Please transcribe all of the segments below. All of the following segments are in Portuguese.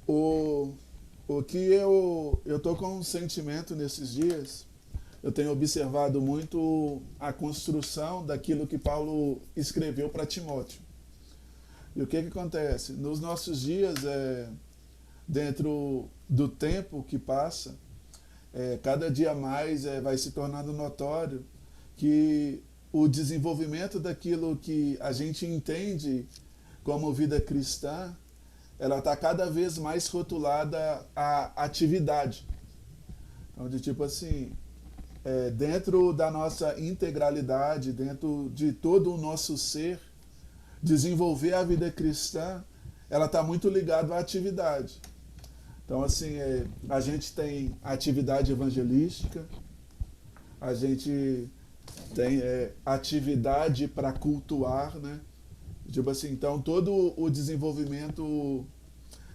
O, o que eu tô com um sentimento nesses dias, eu tenho observado muito a construção daquilo que Paulo escreveu para Timóteo. E o que acontece? Nos nossos dias, dentro do tempo que passa, cada dia mais vai se tornando notório que o desenvolvimento daquilo que a gente entende como vida cristã, ela está cada vez mais rotulada à atividade. Então, de tipo assim, dentro da nossa integralidade, dentro de todo o nosso ser, desenvolver a vida cristã, ela está muito ligada à atividade. Então, assim, a gente tem atividade evangelística, a gente tem atividade para cultuar, né? Tipo assim, então todo o desenvolvimento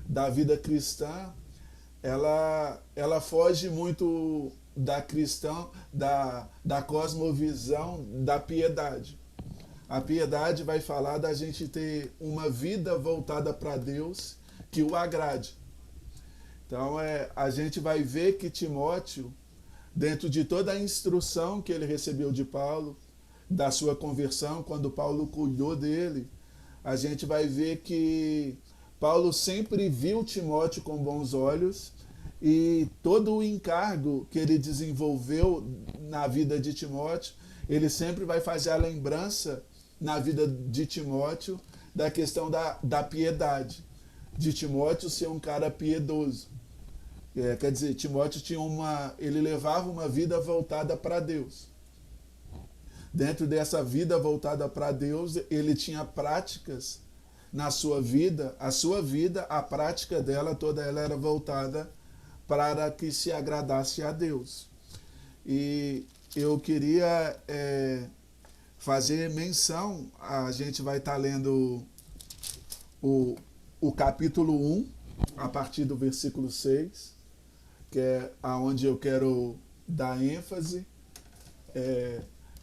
da vida cristã, ela foge muito da cristã, da cosmovisão da piedade. A piedade vai falar da gente ter uma vida voltada para Deus que o agrade. Então a gente vai ver que Timóteo, dentro de toda a instrução que ele recebeu de Paulo, da sua conversão, quando Paulo cuidou dele, a gente vai ver que Paulo sempre viu Timóteo com bons olhos e todo o encargo que ele desenvolveu na vida de Timóteo, ele sempre vai fazer a lembrança na vida de Timóteo da questão da piedade, de Timóteo ser um cara piedoso. Quer dizer, Timóteo ele levava uma vida voltada para Deus. Dentro dessa vida voltada para Deus, ele tinha práticas na sua vida, a prática dela, toda ela era voltada para que se agradasse a Deus. E eu queria fazer menção, a gente vai estar lendo o capítulo 1, a partir do versículo 6, que é aonde eu quero dar ênfase,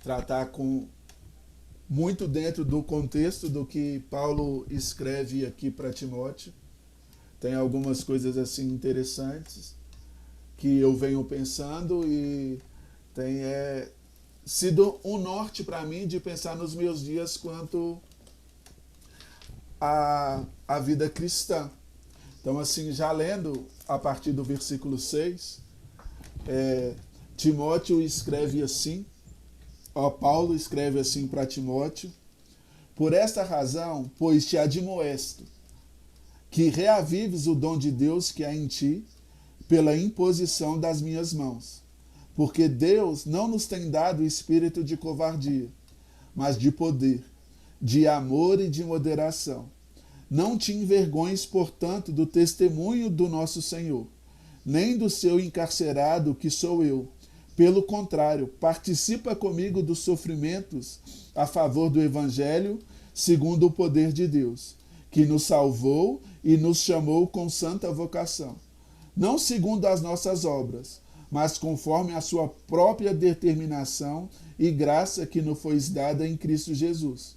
tratar com muito dentro do contexto do que Paulo escreve aqui para Timóteo. Tem algumas coisas assim interessantes que eu venho pensando e tem sido um norte para mim de pensar nos meus dias quanto a vida cristã. Então, assim, já lendo a partir do versículo 6, Timóteo escreve assim, Paulo escreve assim para Timóteo: por esta razão, pois te admoesto, que reavives o dom de Deus que há em ti, pela imposição das minhas mãos. Porque Deus não nos tem dado espírito de covardia, mas de poder, de amor e de moderação. Não te envergonhes, portanto, do testemunho do nosso Senhor, nem do seu encarcerado, que sou eu. Pelo contrário, participa comigo dos sofrimentos a favor do Evangelho, segundo o poder de Deus, que nos salvou e nos chamou com santa vocação. Não segundo as nossas obras, mas conforme a sua própria determinação e graça que nos foi dada em Cristo Jesus.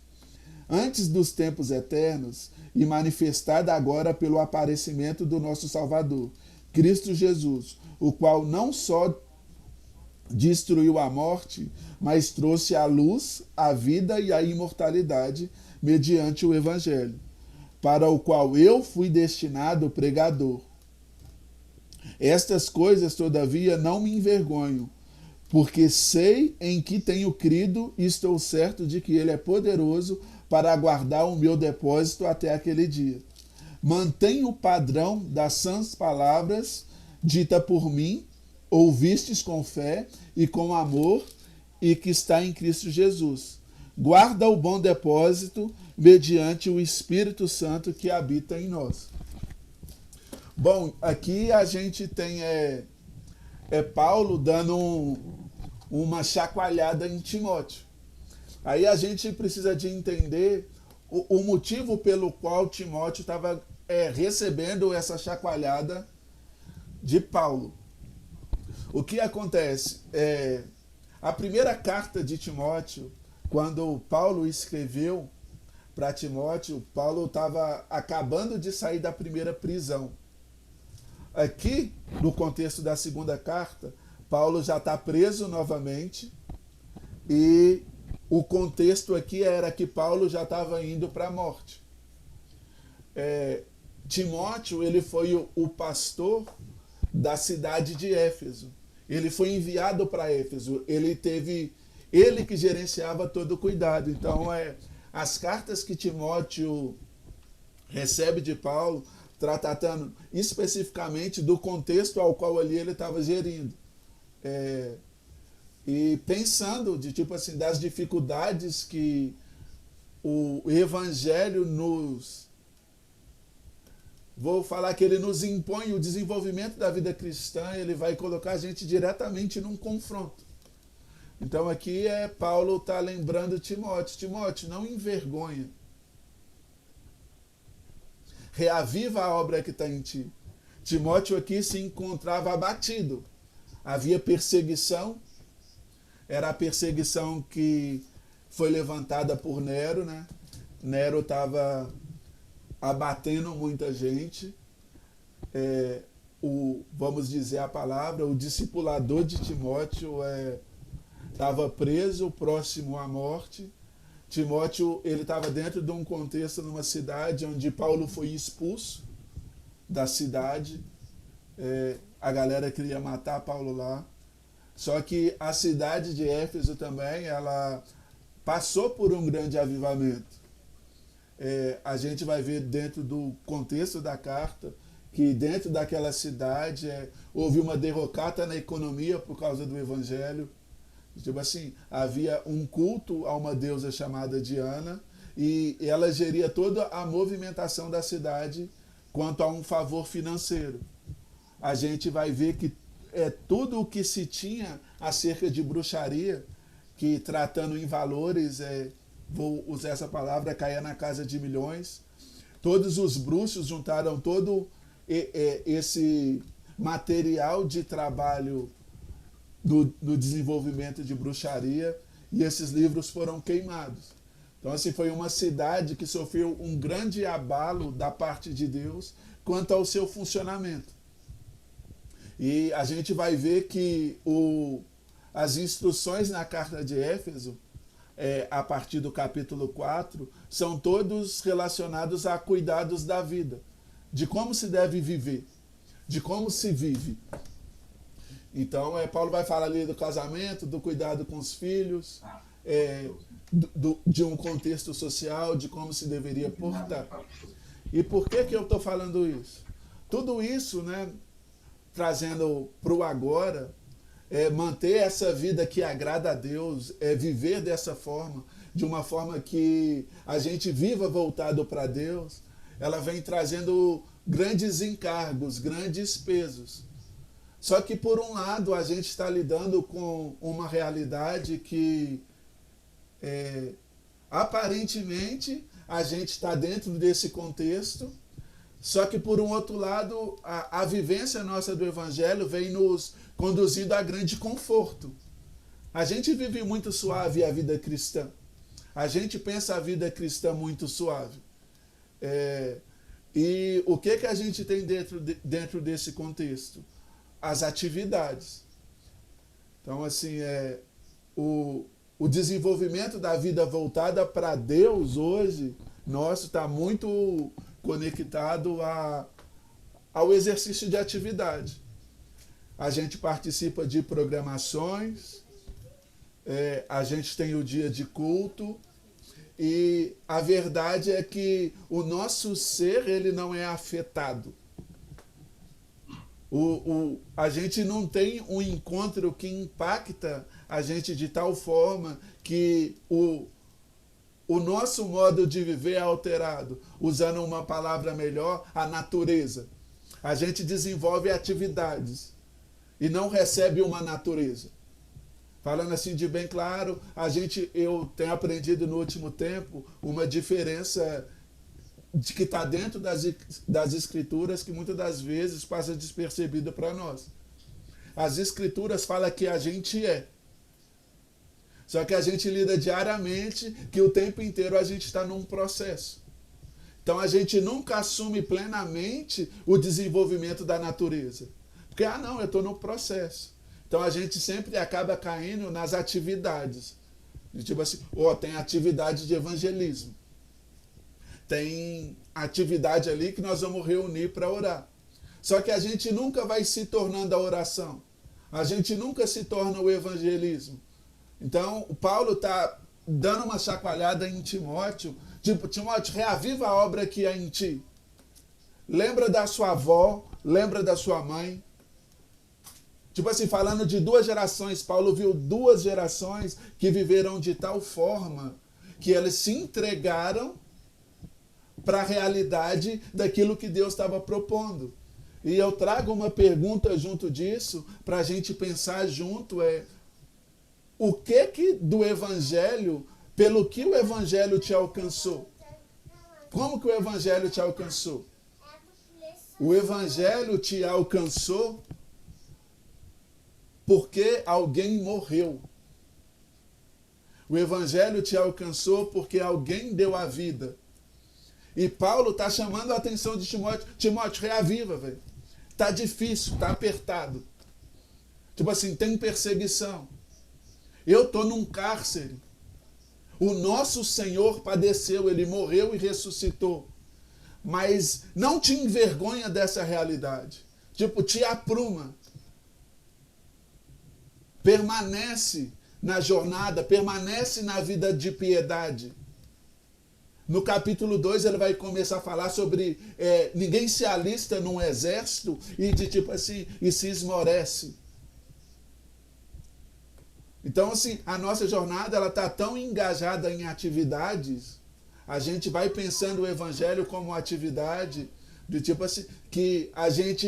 Antes dos tempos eternos e manifestada agora pelo aparecimento do nosso Salvador, Cristo Jesus, o qual não só destruiu a morte, mas trouxe à luz a vida e a imortalidade mediante o Evangelho, para o qual eu fui destinado pregador. Estas coisas, todavia, não me envergonho, porque sei em que tenho crido e estou certo de que Ele é poderoso para aguardar o meu depósito até aquele dia. Mantenho o padrão das sãs palavras dita por mim, ouvistes com fé e com amor, e que está em Cristo Jesus. Guarda o bom depósito mediante o Espírito Santo que habita em nós. Bom, aqui a gente tem Paulo dando uma chacoalhada em Timóteo. Aí a gente precisa de entender o motivo pelo qual Timóteo estava recebendo essa chacoalhada de Paulo. O que acontece? A primeira carta de Timóteo, quando Paulo escreveu para Timóteo, Paulo estava acabando de sair da primeira prisão. aqui, no contexto da segunda carta, Paulo já está preso novamente e o contexto aqui era que Paulo já estava indo para a morte. Timóteo, ele foi o pastor da cidade de Éfeso. Ele foi enviado para Éfeso. Ele que gerenciava todo o cuidado. Então, as cartas que Timóteo recebe de Paulo, tratando especificamente do contexto ao qual ali ele estava gerindo. E pensando tipo assim, das dificuldades que o evangelho vou falar que ele nos impõe o desenvolvimento da vida cristã, ele vai colocar a gente diretamente num confronto. Então aqui Paulo está lembrando Timóteo, não envergonha. Reaviva a obra que está em ti. Timóteo aqui se encontrava abatido. Havia perseguição, era a perseguição que foi levantada por Nero, né? Nero estava abatendo muita gente. Vamos dizer a palavra, o discipulador de Timóteo estava preso, próximo à morte. Timóteo, ele estava dentro de um contexto, numa cidade onde Paulo foi expulso da cidade. A galera queria matar Paulo lá. Só que a cidade de Éfeso também, ela passou por um grande avivamento. A gente vai ver dentro do contexto da carta que dentro daquela cidade houve uma derrocata na economia por causa do evangelho. Tipo assim, havia um culto a uma deusa chamada Diana e ela geria toda a movimentação da cidade quanto a um favor financeiro. A gente vai ver que tudo o que se tinha acerca de bruxaria, que tratando em valores, vou usar essa palavra, caía na casa de milhões. Todos os bruxos juntaram todo esse material de trabalho no desenvolvimento de bruxaria e esses livros foram queimados. Então, assim, foi uma cidade que sofreu um grande abalo da parte de Deus quanto ao seu funcionamento. E a gente vai ver que as instruções na carta de Éfeso, a partir do capítulo 4, são todos relacionados a cuidados da vida, de como se deve viver, de como se vive. Então, Paulo vai falar ali do casamento, do cuidado com os filhos, de um contexto social, de como se deveria portar. E por que eu estou falando isso? Tudo isso, né, trazendo para o agora, manter essa vida que agrada a Deus, viver dessa forma, de uma forma que a gente viva voltado para Deus, ela vem trazendo grandes encargos, grandes pesos. Só que, por um lado, a gente está lidando com uma realidade que, aparentemente, a gente está dentro desse contexto, só que, por um outro lado, a vivência nossa do Evangelho vem nos conduzindo a grande conforto. A gente vive muito suave a vida cristã. A gente pensa a vida cristã muito suave. E o que a gente tem dentro desse contexto? As atividades. Então, assim, o desenvolvimento da vida voltada para Deus hoje, nosso, está muito conectado ao exercício de atividade. A gente participa de programações, a gente tem o dia de culto, e a verdade é que o nosso ser, ele não é afetado. A gente não tem um encontro que impacta a gente de tal forma que o nosso modo de viver é alterado. Usando uma palavra melhor, a natureza. A gente desenvolve atividades e não recebe uma natureza. Falando assim de bem claro, eu tenho aprendido no último tempo uma diferença de que está dentro das escrituras que muitas das vezes passa despercebida para nós. As escrituras falam que a gente é. Só que a gente lida diariamente que o tempo inteiro a gente está num processo. Então a gente nunca assume plenamente o desenvolvimento da natureza. Porque, não, eu estou no processo. Então a gente sempre acaba caindo nas atividades. Tipo assim, tem atividade de evangelismo. Tem atividade ali que nós vamos reunir para orar. Só que a gente nunca vai se tornando a oração. A gente nunca se torna o evangelismo. Então, o Paulo está dando uma chacoalhada em Timóteo. Tipo, Timóteo, reaviva a obra que há em ti. Lembra da sua avó, lembra da sua mãe. Tipo assim, falando de duas gerações, Paulo viu duas gerações que viveram de tal forma que eles se entregaram para a realidade daquilo que Deus estava propondo. E eu trago uma pergunta junto disso, para a gente pensar junto, o que do Evangelho, pelo que o Evangelho te alcançou? Como que o Evangelho te alcançou? O Evangelho te alcançou porque alguém morreu. O Evangelho te alcançou porque alguém deu a vida. E Paulo está chamando a atenção de Timóteo. Timóteo, reaviva, velho. Está difícil, está apertado. Tipo assim, tem perseguição. Eu estou num cárcere. O nosso Senhor padeceu, Ele morreu e ressuscitou. Mas não te envergonha dessa realidade. Tipo, te apruma. Permanece na jornada, permanece na vida de piedade. No capítulo 2 ele vai começar a falar sobre ninguém se alista num exército e de tipo assim, e se esmorece. Então assim, a nossa jornada ela está tão engajada em atividades, a gente vai pensando o evangelho como atividade, de tipo assim, que a gente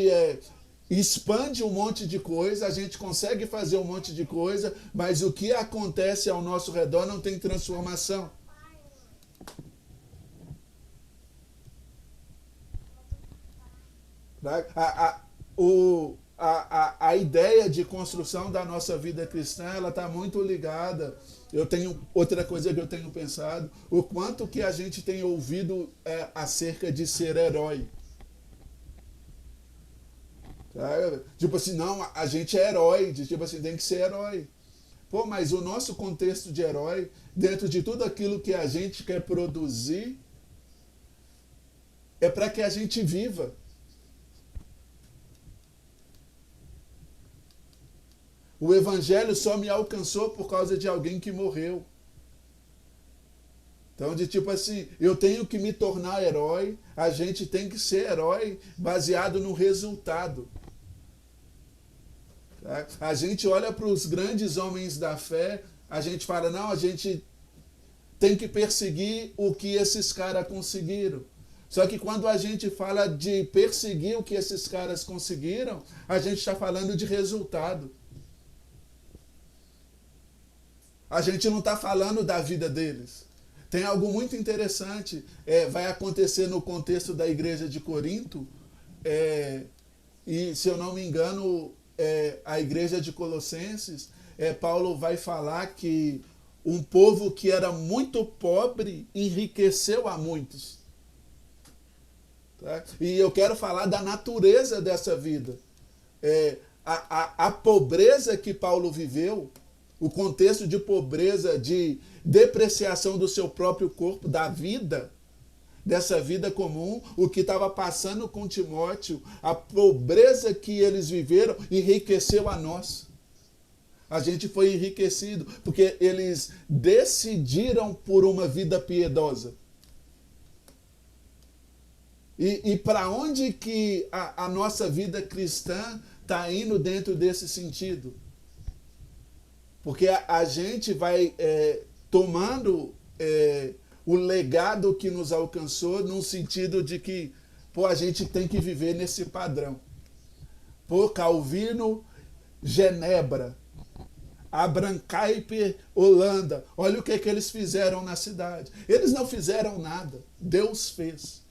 expande um monte de coisa, a gente consegue fazer um monte de coisa, mas o que acontece ao nosso redor não tem transformação. A ideia de construção da nossa vida cristã ela está muito ligada. Eu tenho outra coisa que eu tenho pensado, o quanto que a gente tem ouvido acerca de ser herói. Tipo assim, não, a gente é herói, tipo assim, tem que ser herói. Pô, mas o nosso contexto de herói, dentro de tudo aquilo que a gente quer produzir, é para que a gente viva. O evangelho só me alcançou por causa de alguém que morreu. Então, de tipo assim, eu tenho que me tornar herói, a gente tem que ser herói baseado no resultado. Tá? A gente olha para os grandes homens da fé, a gente fala, não, a gente tem que perseguir o que esses caras conseguiram. Só que quando a gente fala de perseguir o que esses caras conseguiram, a gente está falando de resultado. A gente não está falando da vida deles. Tem algo muito interessante, vai acontecer no contexto da igreja de Corinto, e se eu não me engano, a igreja de Colossenses, Paulo vai falar que um povo que era muito pobre enriqueceu a muitos. Tá? E eu quero falar da natureza dessa vida. A pobreza que Paulo viveu, o contexto de pobreza, de depreciação do seu próprio corpo, da vida, dessa vida comum, o que estava passando com Timóteo, a pobreza que eles viveram enriqueceu a nós. A gente foi enriquecido porque eles decidiram por uma vida piedosa. E para onde que a nossa vida cristã está indo dentro desse sentido? Porque a gente vai tomando o legado que nos alcançou num sentido de que a gente tem que viver nesse padrão. Calvino, Genebra, Abraham Kuyper, Holanda, olha o que eles fizeram na cidade. Eles não fizeram nada, Deus fez.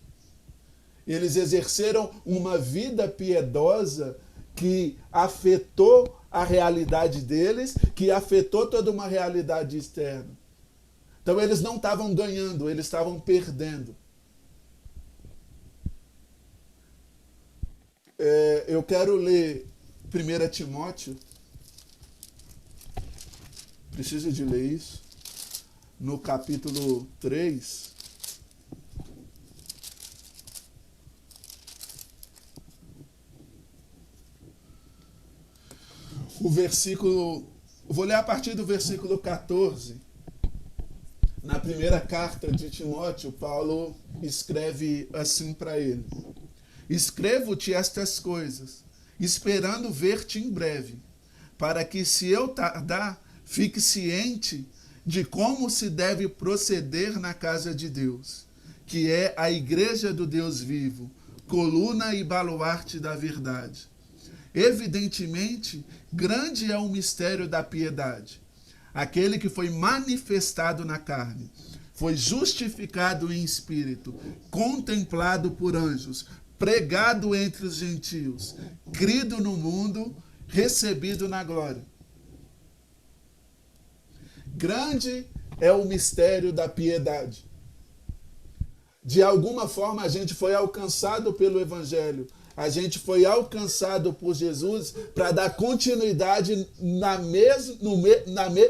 Eles exerceram uma vida piedosa que afetou a realidade deles, que afetou toda uma realidade externa. Então eles não estavam ganhando, eles estavam perdendo. Eu quero ler 1 Timóteo, preciso de ler isso, no capítulo 3. O versículo, vou ler a partir do versículo 14. Na primeira carta de Timóteo, Paulo escreve assim para ele: escrevo-te estas coisas, esperando ver-te em breve, para que, se eu tardar, fique ciente de como se deve proceder na casa de Deus, que é a igreja do Deus vivo, coluna e baluarte da verdade. Evidentemente, grande é o mistério da piedade. Aquele que foi manifestado na carne, foi justificado em espírito, contemplado por anjos, pregado entre os gentios, crido no mundo, recebido na glória. Grande é o mistério da piedade. De alguma forma a gente foi alcançado pelo Evangelho. A gente foi alcançado por Jesus para dar continuidade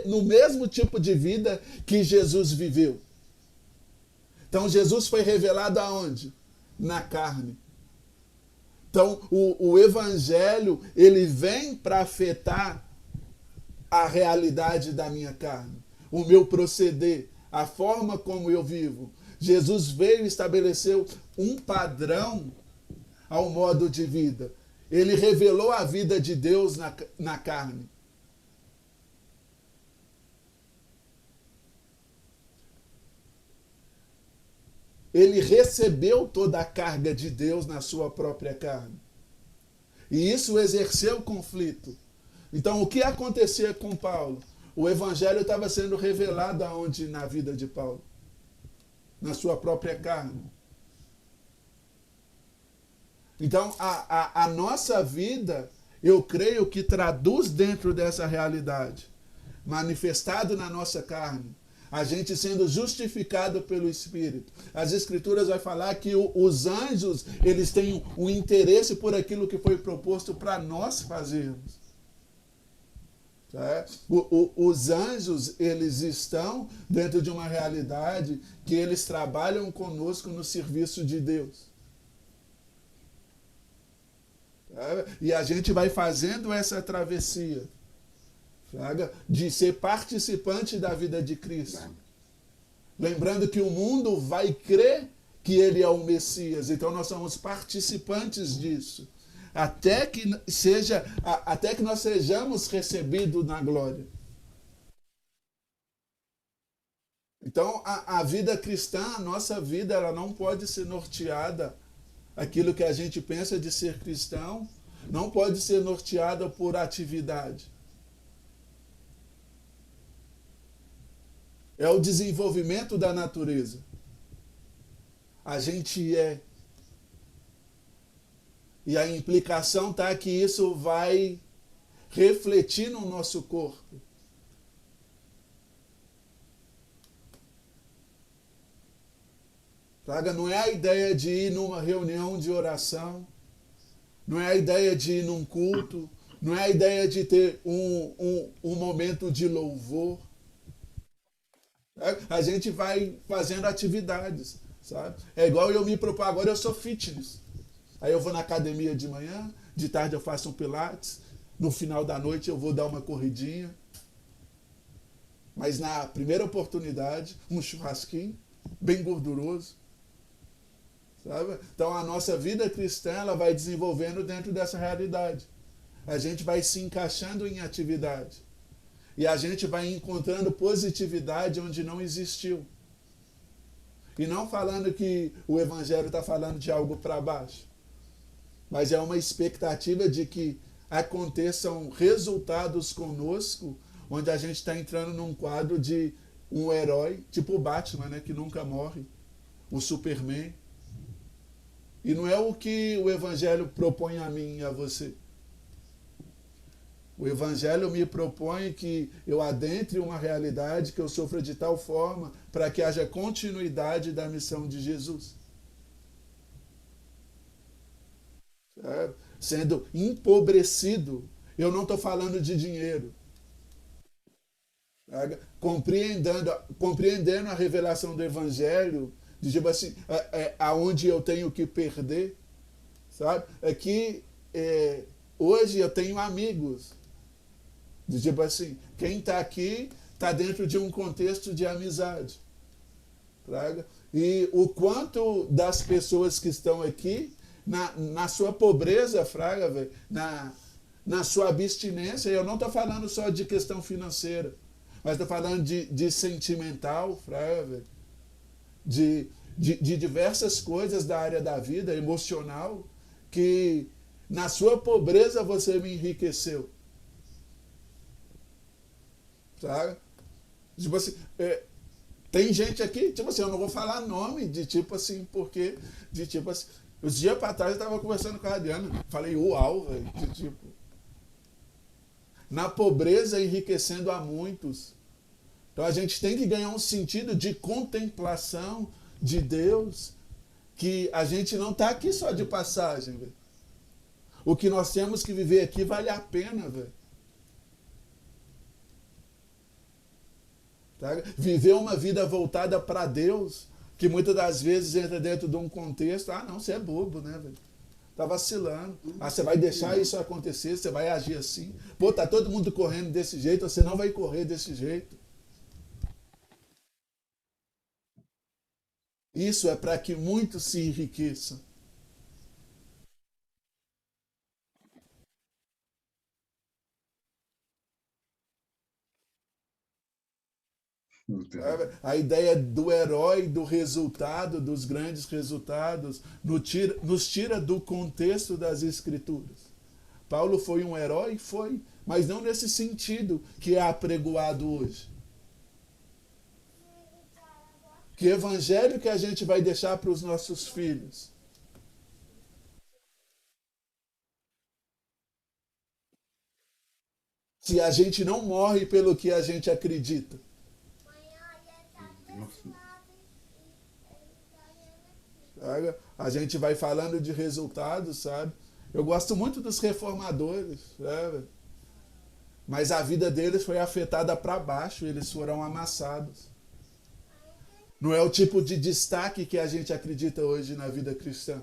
no mesmo tipo de vida que Jesus viveu. Então Jesus foi revelado aonde? Na carne. Então o Evangelho, ele vem para afetar a realidade da minha carne, o meu proceder, a forma como eu vivo. Jesus veio e estabeleceu um padrão ao modo de vida. Ele revelou a vida de Deus na carne. Ele recebeu toda a carga de Deus na sua própria carne. E isso exerceu conflito. Então, o que acontecia com Paulo? O Evangelho estava sendo revelado aonde na vida de Paulo? Na sua própria carne. Então, a nossa vida, eu creio que traduz dentro dessa realidade, manifestado na nossa carne, a gente sendo justificado pelo Espírito. As Escrituras vai falar que os anjos, eles têm um interesse por aquilo que foi proposto para nós fazermos. Os anjos, eles estão dentro de uma realidade que eles trabalham conosco no serviço de Deus. E a gente vai fazendo essa travessia de ser participante da vida de Cristo. Lembrando que o mundo vai crer que ele é o Messias. Então nós somos participantes disso. Até que nós sejamos recebidos na glória. Então a vida cristã, a nossa vida, ela não pode ser norteada. Aquilo que a gente pensa de ser cristão não pode ser norteada por atividade. É o desenvolvimento da natureza. A gente é. E a implicação está que isso vai refletir no nosso corpo. Não é a ideia de ir numa reunião de oração, não é a ideia de ir num culto, não é a ideia de ter um momento de louvor. A gente vai fazendo atividades, sabe? É igual eu me propor, agora eu sou fitness. Aí eu vou na academia de manhã, de tarde eu faço um pilates, no final da noite eu vou dar uma corridinha. Mas na primeira oportunidade, um churrasquinho, bem gorduroso. Sabe? Então a nossa vida cristã, ela vai desenvolvendo dentro dessa realidade. A gente vai se encaixando em atividade. E a gente vai encontrando positividade onde não existiu. E não falando que o Evangelho está falando de algo para baixo. Mas é uma expectativa de que aconteçam resultados conosco, onde a gente está entrando num quadro de um herói, tipo o Batman, né, que nunca morre, o Superman. E não é o que o Evangelho propõe a mim e a você. O Evangelho me propõe que eu adentre uma realidade, que eu sofra de tal forma para que haja continuidade da missão de Jesus. sendo empobrecido. Eu não estou falando de dinheiro. Sabe? Compreendendo a revelação do Evangelho, de tipo assim, aonde eu tenho que perder, sabe? Hoje eu tenho amigos, de tipo assim, quem está aqui está dentro de um contexto de amizade. Sabe? E o quanto das pessoas que estão aqui, na sua pobreza, fraga, véio, na sua abstinência, eu não estou falando só de questão financeira, mas estou falando de sentimental, fraga, véio, de diversas coisas da área da vida, emocional, que na sua pobreza você me enriqueceu. Sabe? Tipo assim, tem gente aqui, tipo assim, eu não vou falar nome de tipo assim, porque, de tipo assim, os dias para trás eu estava conversando com a Adriana, falei, uau, velho, de tipo, na pobreza enriquecendo a muitos. Então a gente tem que ganhar um sentido de contemplação de Deus, que a gente não está aqui só de passagem, velho. O que nós temos que viver aqui vale a pena, velho. Tá? Viver uma vida voltada para Deus, que muitas das vezes entra dentro de um contexto, não, você é bobo, né, velho? Tá vacilando. Você vai deixar isso acontecer, você vai agir assim. Pô, tá todo mundo correndo desse jeito, você não vai correr desse jeito. Isso é para que muitos se enriqueçam. A ideia do herói, do resultado, dos grandes resultados, nos tira do contexto das Escrituras. Paulo foi um herói? Foi, mas não nesse sentido que é apregoado hoje. Que evangelho que a gente vai deixar para os nossos filhos? Se a gente não morre pelo que a gente acredita. Sabe? A gente vai falando de resultados, sabe? Eu gosto muito dos reformadores, sabe? Mas a vida deles foi afetada para baixo, eles foram amassados. Não é o tipo de destaque que a gente acredita hoje na vida cristã.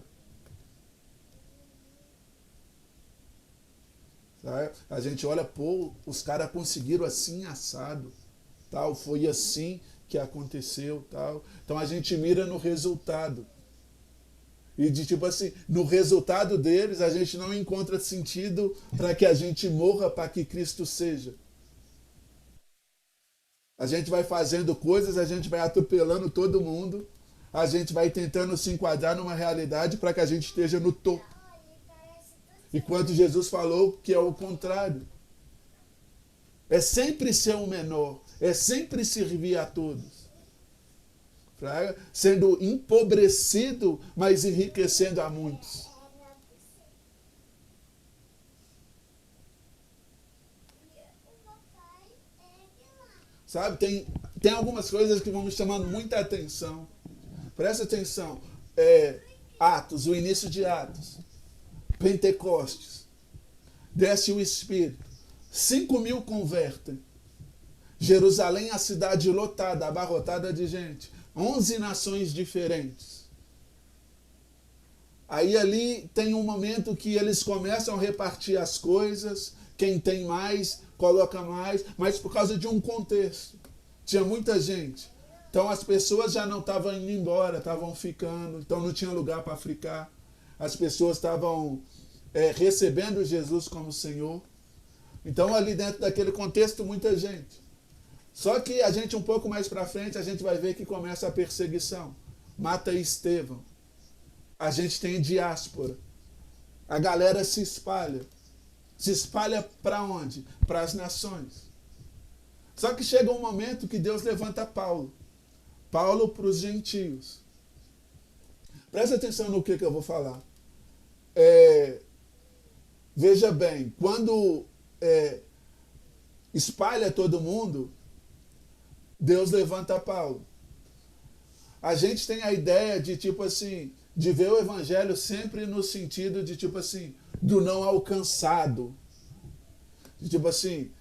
Sabe? A gente olha, pô, os caras conseguiram assim, assado, tal, foi assim que aconteceu, tal. Então a gente mira no resultado. E de tipo assim, no resultado deles a gente não encontra sentido para que a gente morra para que Cristo seja. A gente vai fazendo coisas, a gente vai atropelando todo mundo, a gente vai tentando se enquadrar numa realidade para que a gente esteja no topo. Enquanto Jesus falou que é o contrário. É sempre ser o menor, é sempre servir a todos. Sendo empobrecido, mas enriquecendo a muitos. Sabe, tem algumas coisas que vão me chamando muita atenção. Presta atenção. Atos, o início de Atos. Pentecostes. Desce o Espírito. 5.000 convertem. Jerusalém, a cidade lotada, abarrotada de gente. 11 nações diferentes. Aí ali tem um momento que eles começam a repartir as coisas, quem tem mais, coloca mais, mas por causa de um contexto. Tinha muita gente. Então as pessoas já não estavam indo embora, estavam ficando, então não tinha lugar para ficar. As pessoas estavam recebendo Jesus como Senhor. Então ali dentro daquele contexto, muita gente. Só que a gente um pouco mais para frente, a gente vai ver que começa a perseguição. Mata Estevão. A gente tem diáspora. A galera se espalha. Se espalha para onde? Para as nações. Só que chega um momento que Deus levanta Paulo. Paulo para os gentios. Presta atenção no que eu vou falar. Veja bem, quando espalha todo mundo, Deus levanta Paulo. A gente tem a ideia de tipo assim, de ver o evangelho sempre no sentido de tipo assim, do não alcançado. Tipo assim,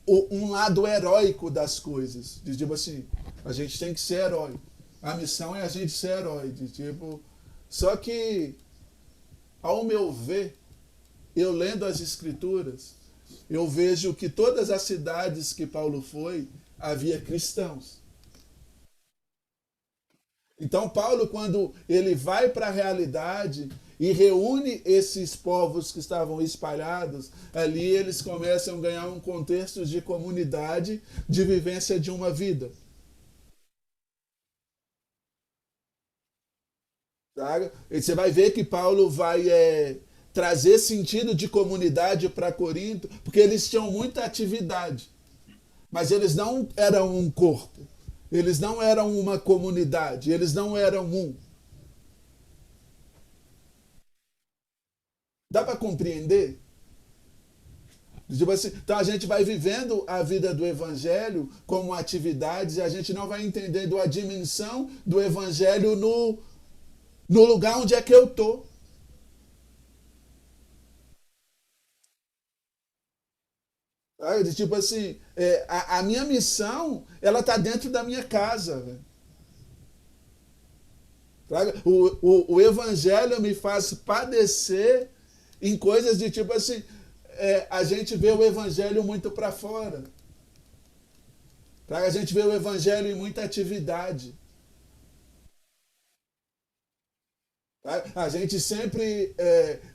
um lado heróico das coisas. De tipo assim, a gente tem que ser herói. A missão é a gente ser herói. De tipo, só que, ao meu ver, eu lendo as escrituras, eu vejo que todas as cidades que Paulo foi, havia cristãos. Então Paulo, quando ele vai para a realidade e reúne esses povos que estavam espalhados, ali eles começam a ganhar um contexto de comunidade, de vivência de uma vida. Tá? E você vai ver que Paulo vai trazer sentido de comunidade para Corinto, porque eles tinham muita atividade, mas eles não eram um corpo, eles não eram uma comunidade, eles não eram um. Dá para compreender? Tipo assim, então a gente vai vivendo a vida do evangelho como atividades e a gente não vai entendendo a dimensão do evangelho no lugar onde é que eu tô. Sabe? Tipo assim, a minha missão, ela tá dentro da minha casa. Velho. Sabe? O evangelho me faz padecer em coisas de tipo assim, a gente vê o evangelho muito para fora. Sabe? A gente vê o evangelho em muita atividade. Sabe? A gente sempre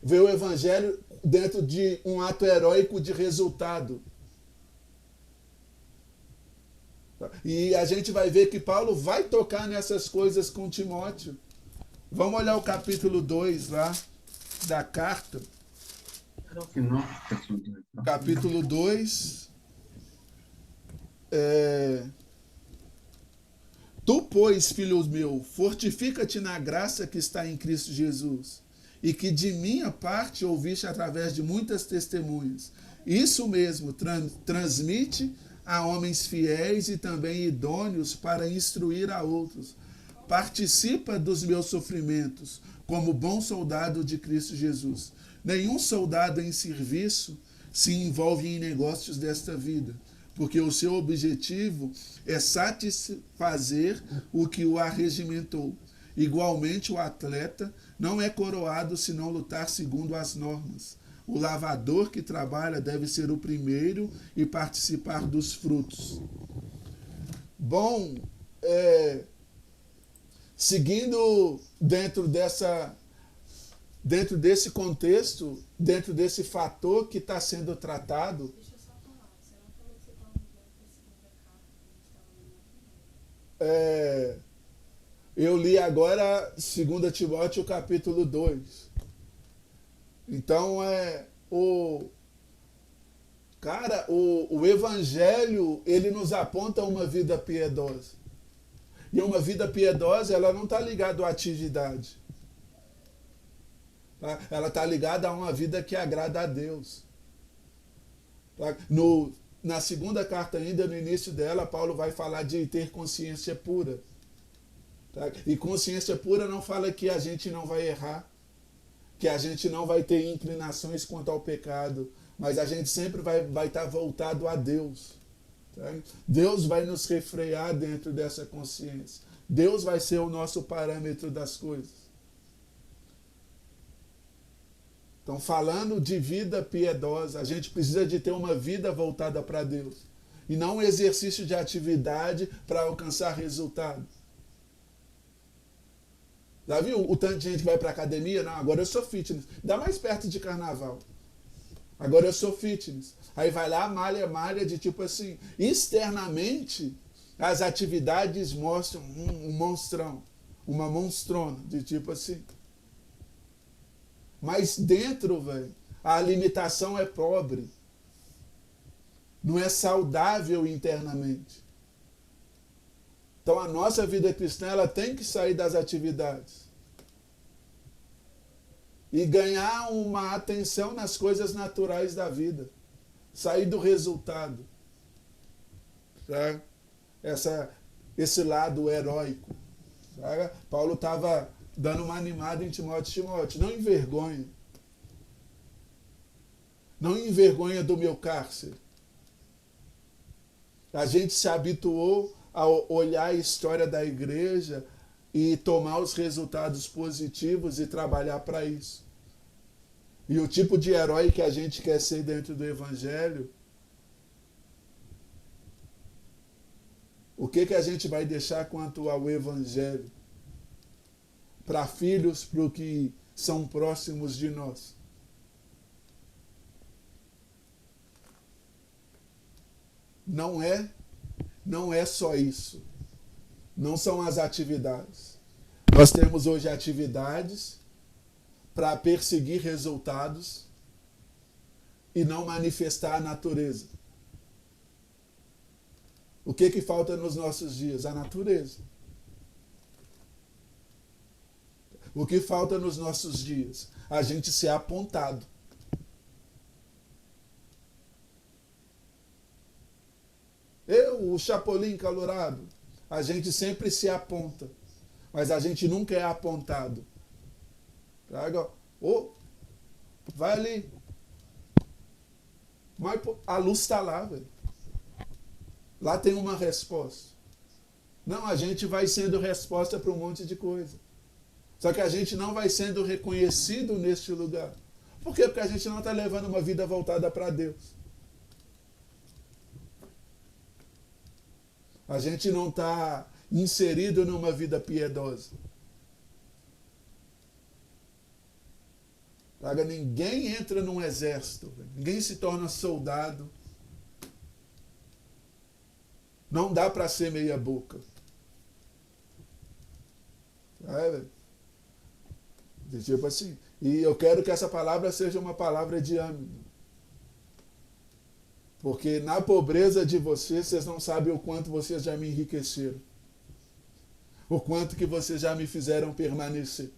vê o evangelho dentro de um ato heróico de resultado. E a gente vai ver que Paulo vai tocar nessas coisas com Timóteo. Vamos olhar o capítulo 2 lá da carta. Capítulo 2. Tu, pois, filho meu, fortifica-te na graça que está em Cristo Jesus, e que de minha parte ouviste através de muitas testemunhas. Isso mesmo, transmite a homens fiéis e também idôneos para instruir a outros. Participa dos meus sofrimentos, como bom soldado de Cristo Jesus. Nenhum soldado em serviço se envolve em negócios desta vida, porque o seu objetivo é satisfazer o que o arregimentou. Igualmente, o atleta não é coroado se não lutar segundo as normas. O lavador que trabalha deve ser o primeiro e participar dos frutos. Bom, seguindo dentro desse contexto, dentro desse fator que está sendo tratado. Deixa eu só falar, você não falou que você estava mudando para a segunda carta que a gente estava lendo na primeira. Eu li agora 2 Timóteo capítulo 2. Então o evangelho, ele nos aponta uma vida piedosa. E uma vida piedosa, ela não está ligada à atividade. Tá? Ela está ligada a uma vida que agrada a Deus. Tá? Na segunda carta ainda, no início dela, Paulo vai falar de ter consciência pura. Tá? E consciência pura não fala que a gente não vai errar, que a gente não vai ter inclinações quanto ao pecado, mas a gente sempre vai estar voltado a Deus. Tá? Deus vai nos refrear dentro dessa consciência. Deus vai ser o nosso parâmetro das coisas. Então, falando de vida piedosa, a gente precisa de ter uma vida voltada para Deus. E não um exercício de atividade para alcançar resultado. Já viu o tanto de gente que vai para academia? Não, agora eu sou fitness. Dá mais perto de carnaval. Agora eu sou fitness. Aí vai lá, malha de tipo assim. Externamente, as atividades mostram um monstrão. Uma monstrona, de tipo assim. Mas dentro, velho, a limitação é pobre. Não é saudável internamente. Então a nossa vida cristã, ela tem que sair das atividades. E ganhar uma atenção nas coisas naturais da vida. Sair do resultado. Tá? Esse lado heróico. Tá? Paulo estava dando uma animada em Timóteo. Timóteo, não envergonhe. Não envergonha do meu cárcere. A gente se habituou a olhar a história da igreja e tomar os resultados positivos e trabalhar para isso. E o tipo de herói que a gente quer ser dentro do Evangelho, o que a gente vai deixar quanto ao Evangelho? Para filhos, para o que são próximos de nós. Não é só isso. Não são as atividades. Nós temos hoje atividades para perseguir resultados e não manifestar a natureza. O que falta nos nossos dias? A natureza. O que falta nos nossos dias? A gente ser apontado. O Chapolin calorado, a gente sempre se aponta, mas a gente nunca é apontado. Vai ali. Mas a luz está lá, velho. Lá tem uma resposta. Não, a gente vai sendo resposta para um monte de coisa. Só que a gente não vai sendo reconhecido neste lugar. Por quê? Porque a gente não está levando uma vida voltada para Deus. A gente não está inserido numa vida piedosa. Ninguém entra num exército. Ninguém se torna soldado. Não dá para ser meia boca. Tipo assim. E eu quero que essa palavra seja uma palavra de ânimo. Porque na pobreza de vocês não sabem o quanto vocês já me enriqueceram. O quanto que vocês já me fizeram permanecer.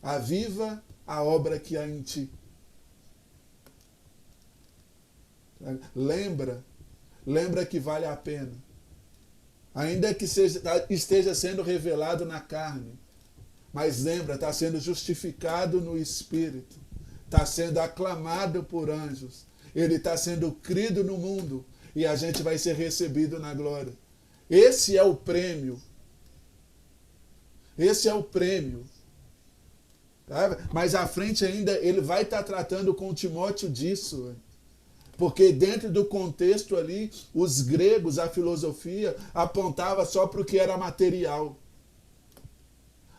Aviva a obra que há em ti. Lembra que vale a pena. Ainda que esteja sendo revelado na carne. Mas lembra, está sendo justificado no Espírito. Está sendo aclamado por anjos. Ele está sendo crido no mundo. E a gente vai ser recebido na glória. Esse é o prêmio. Esse é o prêmio. Tá? Mas à frente ainda ele vai estar tratando com Timóteo disso. Porque dentro do contexto ali, os gregos, a filosofia, apontava só para o que era material.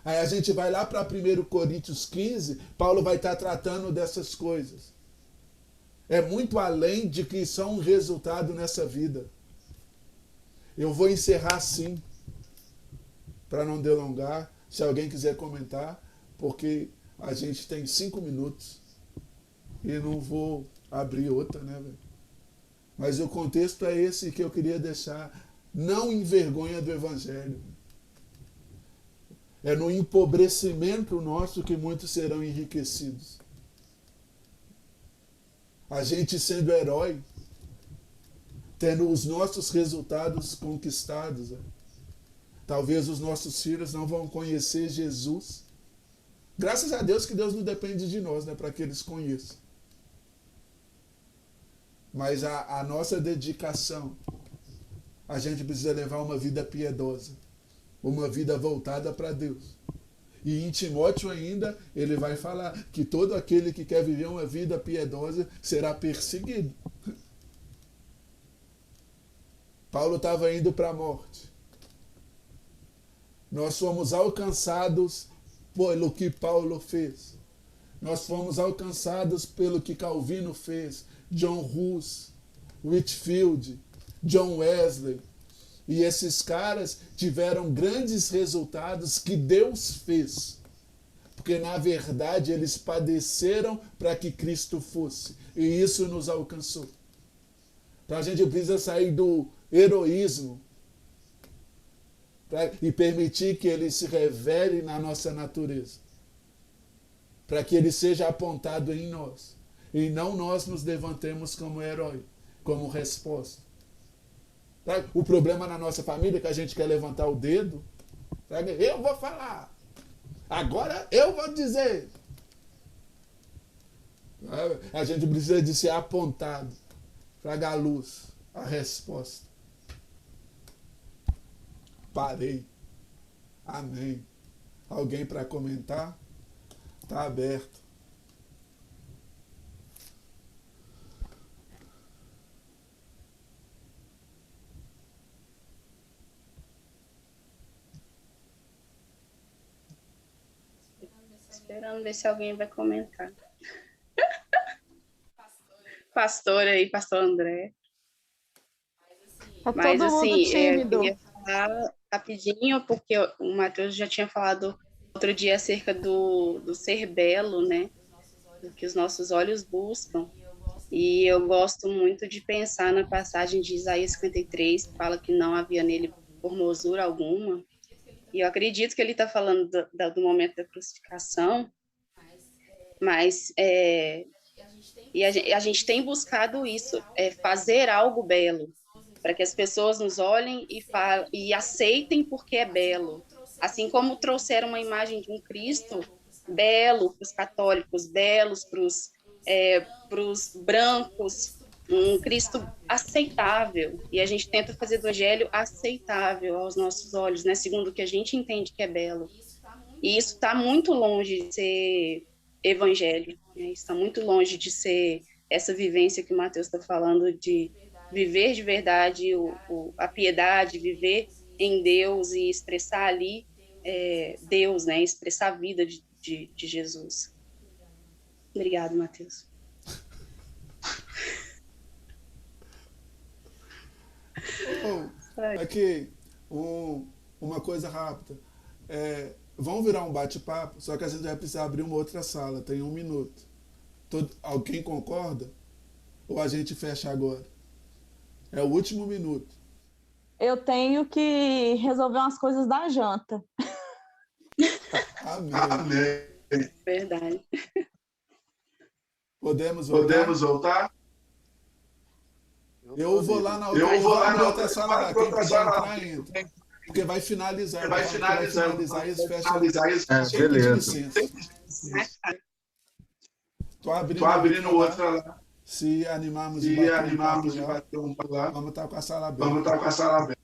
Aí a gente vai lá para 1 Coríntios 15, Paulo vai estar tratando dessas coisas. É muito além de que são um resultado nessa vida. Eu vou encerrar assim, para não delongar, se alguém quiser comentar, porque a gente tem 5 minutos e não vou abrir outra, né, velho? Mas o contexto é esse que eu queria deixar. Não envergonha do Evangelho. É no empobrecimento nosso que muitos serão enriquecidos. A gente sendo herói, tendo os nossos resultados conquistados. Talvez os nossos filhos não vão conhecer Jesus. Graças a Deus que Deus não depende de nós, né, para que eles conheçam. Mas a nossa dedicação, a gente precisa levar uma vida piedosa. Uma vida voltada para Deus. E em Timóteo ainda, ele vai falar que todo aquele que quer viver uma vida piedosa será perseguido. Paulo estava indo para a morte. Nós fomos alcançados pelo que Paulo fez. Nós fomos alcançados pelo que Calvino fez, John Hus, Whitefield, John Wesley. E esses caras tiveram grandes resultados que Deus fez. Porque, na verdade, eles padeceram para que Cristo fosse. E isso nos alcançou. Então, a gente precisa sair do heroísmo e permitir que ele se revele na nossa natureza. Para que ele seja apontado em nós. E não nós nos levantemos como herói, como resposta. O problema na nossa família é que a gente quer levantar o dedo. Eu vou falar. Agora eu vou dizer. A gente precisa de ser apontado. Traga a luz, a resposta. Parei. Amém. Alguém para comentar? Está aberto. Esperando ver se alguém vai comentar. Pastor aí, pastor André. Tá Mas todo mundo assim, eu tímido. queria falar rapidinho, porque o Matheus já tinha falado outro dia acerca do ser belo, né? Do que os nossos olhos buscam. E eu gosto muito de pensar na passagem de Isaías 53, que fala que não havia nele formosura alguma. E eu acredito que ele está falando do momento da crucificação, mas a gente tem buscado isso, fazer algo belo, para que as pessoas nos olhem e aceitem porque é belo. Assim como trouxeram uma imagem de um Cristo belo para os católicos, belos para os brancos, um Cristo aceitável. E a gente tenta fazer do Evangelho aceitável aos nossos olhos, né? Segundo o que a gente entende que é belo. E isso está muito longe de ser evangelho, né? Está muito longe de ser essa vivência que o Matheus está falando, de viver de verdade a piedade, viver em Deus e expressar ali Deus, né? Expressar a vida de Jesus. Obrigado, Matheus. Aqui, uma coisa rápida. Vamos virar um bate-papo, só que a gente vai precisar abrir uma outra sala, tem 1 minuto. Alguém concorda? Ou a gente fecha agora? É o último minuto. Eu tenho que resolver umas coisas da janta. Amém. Amém. Verdade. Podemos voltar? Eu vou lá na outra sala. Quem quiser entrar, entra. Porque vai finalizar. Vai finalizar isso, fecha. Beleza. Tô abrindo outra lá. Se animarmos e bater um papo lá, vamos estar com a sala aberta.